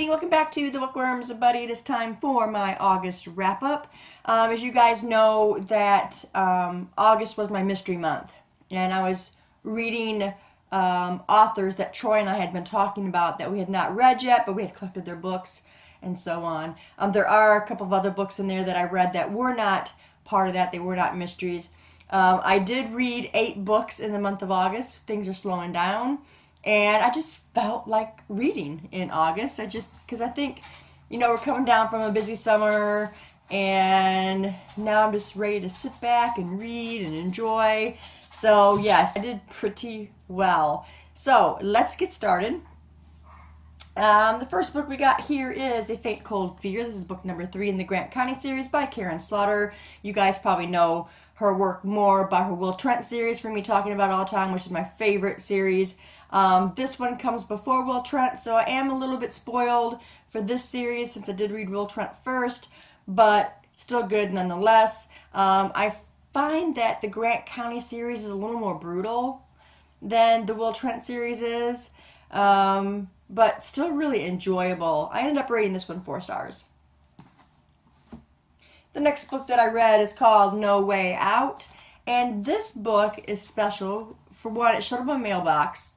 everybody, welcome back to the Bookworms. Buddy, it is time for my August wrap-up. As you guys know that August was my mystery month, and I was reading authors that Troy and I had been talking about that we had not read yet, but we had collected their books and so on. There are a couple of other books in there that I read that were not part of that. They were not mysteries. I did read 8 books in the month of August. Things are slowing down. And I just felt like reading in August. Because I think, we're coming down from a busy summer, and now I'm just ready to sit back and read and enjoy. So, yes, I did pretty well. So, let's get started. The first book we got here is A Faint Cold Fear. This is book number 3 in the Grant County series by Karen Slaughter. You guys probably know her work more by her Will Trent series for me talking about all the time, which is my favorite series. This one comes before Will Trent, so I am a little bit spoiled for this series since I did read Will Trent first, but still good nonetheless. I find that the Grant County series is a little more brutal than the Will Trent series is, but still really enjoyable. I ended up rating this one 4 stars. The next book that I read is called No Way Out, and this book is special. For one, it showed up in my mailbox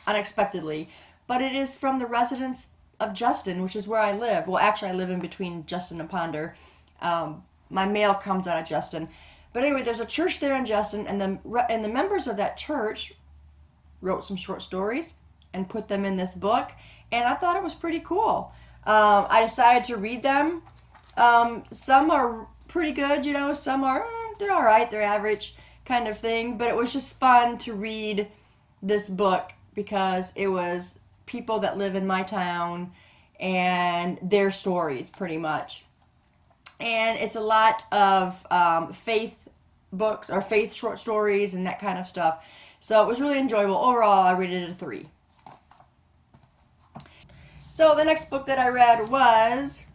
unexpectedly, but it is from the residence of Justin, which is where I live. Well, actually, I live in between Justin and Ponder. My mail comes out of Justin. But anyway, there's a church there in Justin, and the members of that church wrote some short stories and put them in this book, and I thought it was pretty cool. I decided to read them. Some are pretty good, some are, they're all right, they're average kind of thing, but it was just fun to read this book because it was people that live in my town and their stories pretty much. And it's a lot of faith books or faith short stories and that kind of stuff. So it was really enjoyable. Overall, I rated it a 3. So the next book that I read was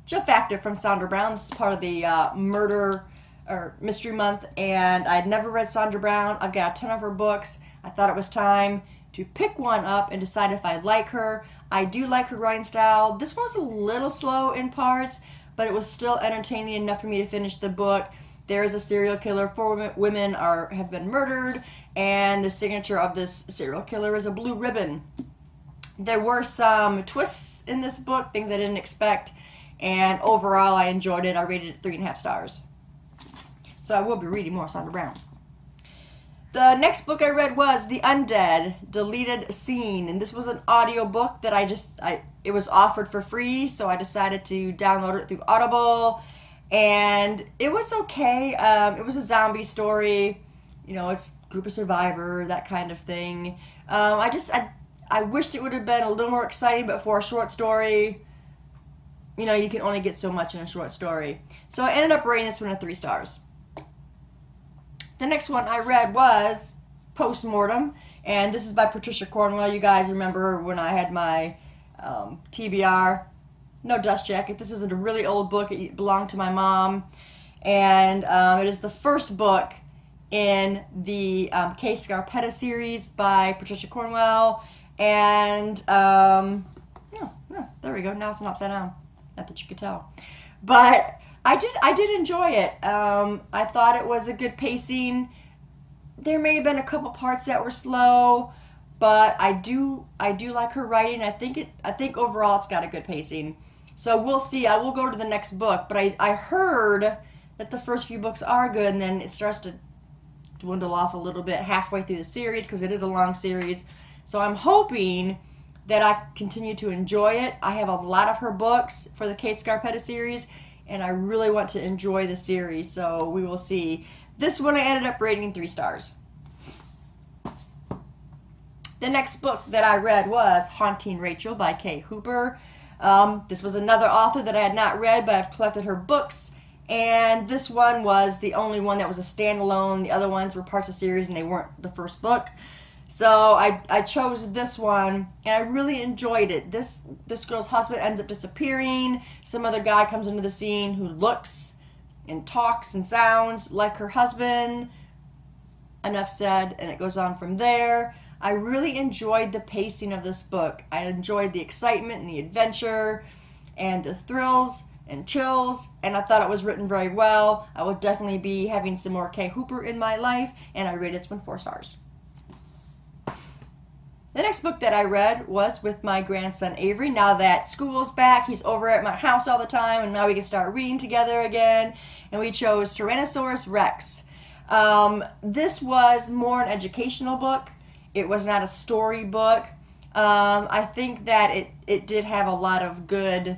Chill Factor from Sandra Brown. This is part of the murder or mystery month, and I'd never read Sandra Brown. I've got a ton of her books. I thought it was time to pick one up and decide if I like her. I do like her writing style. This one was a little slow in parts, but it was still entertaining enough for me to finish the book. There is a serial killer. 4 women have been murdered, and the signature of this serial killer is a blue ribbon. There were some twists in this book, things I didn't expect, and overall I enjoyed it. I rated it 3.5 stars. So I will be reading more Sandra Brown. The next book I read was The Undead, Deleted Scene, and this was an audio book that it was offered for free, so I decided to download it through Audible, and it was okay. It was a zombie story, it's group of survivor, that kind of thing. I wished it would have been a little more exciting, but for a short story, you can only get so much in a short story. So I ended up rating this one at 3 stars. The next one I read was Postmortem, and this is by Patricia Cornwell. You guys remember when I had my TBR, No Dust Jacket. This is a really old book. It belonged to my mom, and it is the first book in the Kay Scarpetta series by Patricia Cornwell, and there we go. Now it's an upside down. Not that you could tell, but I did enjoy it. I thought it was a good pacing. There may have been a couple parts that were slow, but I do like her writing. I think overall it's got a good pacing. So we'll see. I will go to the next book, but I heard that the first few books are good, and then it starts to dwindle off a little bit halfway through the series because it is a long series. So I'm hoping that I continue to enjoy it. I have a lot of her books for the Kay Scarpetta series, and I really want to enjoy the series, so we will see. This one I ended up rating 3 stars. The next book that I read was Haunting Rachel by Kay Hooper. This was another author that I had not read, but I've collected her books, and this one was the only one that was a standalone. The other ones were parts of the series, and they weren't the first book. So I chose this one, and I really enjoyed it. This girl's husband ends up disappearing. Some other guy comes into the scene who looks and talks and sounds like her husband. Enough said, and it goes on from there. I really enjoyed the pacing of this book. I enjoyed the excitement and the adventure and the thrills and chills, and I thought it was written very well. I will definitely be having some more Kay Hooper in my life, and I rated this one 4 stars. The next book that I read was with my grandson Avery. Now that school's back, he's over at my house all the time, and now we can start reading together again. And we chose Tyrannosaurus Rex. This was more an educational book. It was not a story book. I think that it did have a lot of good,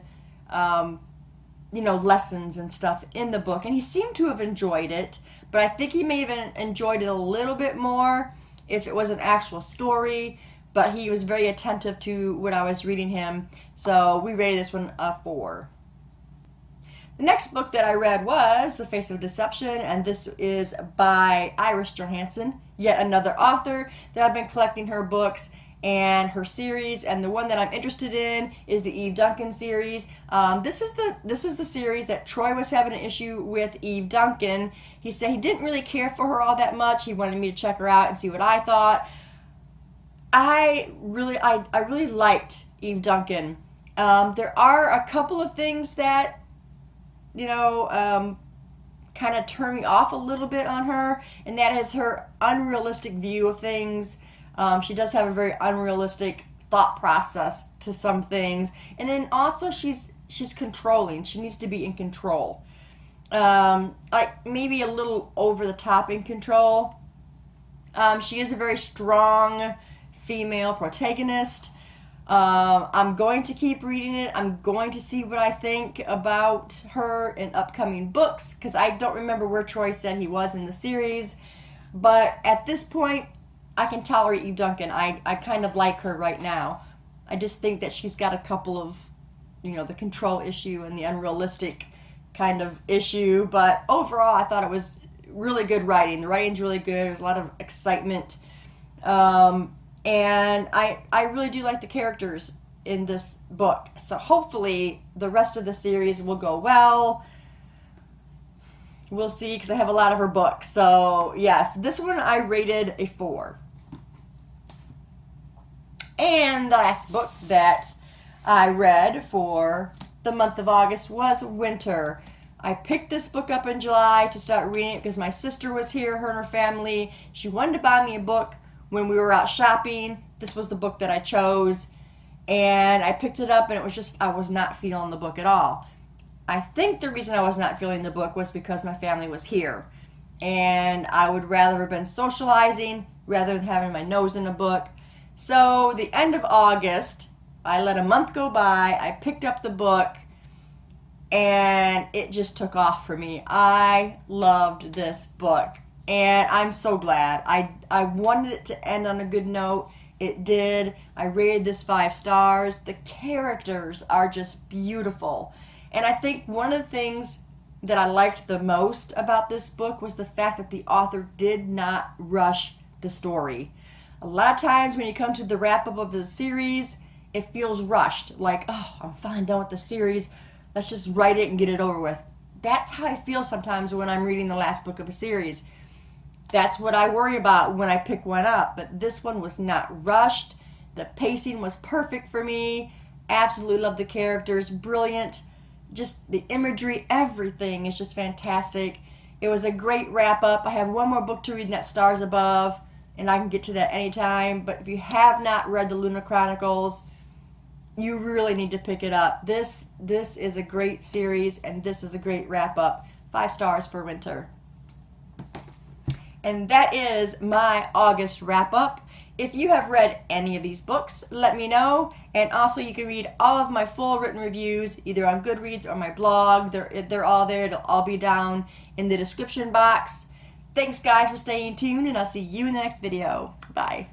lessons and stuff in the book, and he seemed to have enjoyed it. But I think he may have enjoyed it a little bit more if it was an actual story. But he was very attentive to what I was reading him, so we rated this one a 4. The next book that I read was The Face of Deception, and this is by Iris Johansen, yet another author that I've been collecting her books and her series, and the one that I'm interested in is the Eve Duncan series. This is the series that Troy was having an issue with Eve Duncan. He said he didn't really care for her all that much. He wanted me to check her out and see what I thought. I really liked Eve Duncan. There are a couple of things that, kind of turn me off a little bit on her, and that is her unrealistic view of things. She does have a very unrealistic thought process to some things, and then also she's controlling. She needs to be in control, like maybe a little over the top in control. She is a very strong female protagonist. I'm going to keep reading it. I'm going to see what I think about her in upcoming books, because I don't remember where Troy said he was in the series. But at this point, I can tolerate Eve Duncan. I kind of like her right now. I just think that she's got a couple of, the control issue and the unrealistic kind of issue. But overall, I thought it was really good writing. The writing's really good. There's a lot of excitement. And I really do like the characters in this book. So hopefully the rest of the series will go well. We'll see, because I have a lot of her books. So yes, this one I rated a 4. And the last book that I read for the month of August was Winter. I picked this book up in July to start reading it because my sister was here, her and her family. She wanted to buy me a book when we were out shopping. This was the book that I chose, and I picked it up, and it was just, I was not feeling the book at all. I think the reason I was not feeling the book was because my family was here, and I would rather have been socializing rather than having my nose in a book. So the end of August, I let a month go by, I picked up the book, and it just took off for me. I loved this book, and I'm so glad. I wanted it to end on a good note. It did. I rated this 5 stars. The characters are just beautiful. And I think one of the things that I liked the most about this book was the fact that the author did not rush the story. A lot of times when you come to the wrap-up of the series, it feels rushed. Like, oh, I'm finally done with the series. Let's just write it and get it over with. That's how I feel sometimes when I'm reading the last book of a series. That's what I worry about when I pick one up. But this one was not rushed. The pacing was perfect for me. Absolutely love the characters. Brilliant. Just the imagery, everything is just fantastic. It was a great wrap-up. I have one more book to read, and that's Stars Above, and I can get to that anytime. But if you have not read the Luna Chronicles, you really need to pick it up. This is a great series, and this is a great wrap-up. 5 stars for Winter. And that is my August wrap-up. If you have read any of these books, let me know. And also you can read all of my full written reviews either on Goodreads or my blog. They're all there. It'll all be down in the description box. Thanks guys for staying tuned, and I'll see you in the next video. Bye.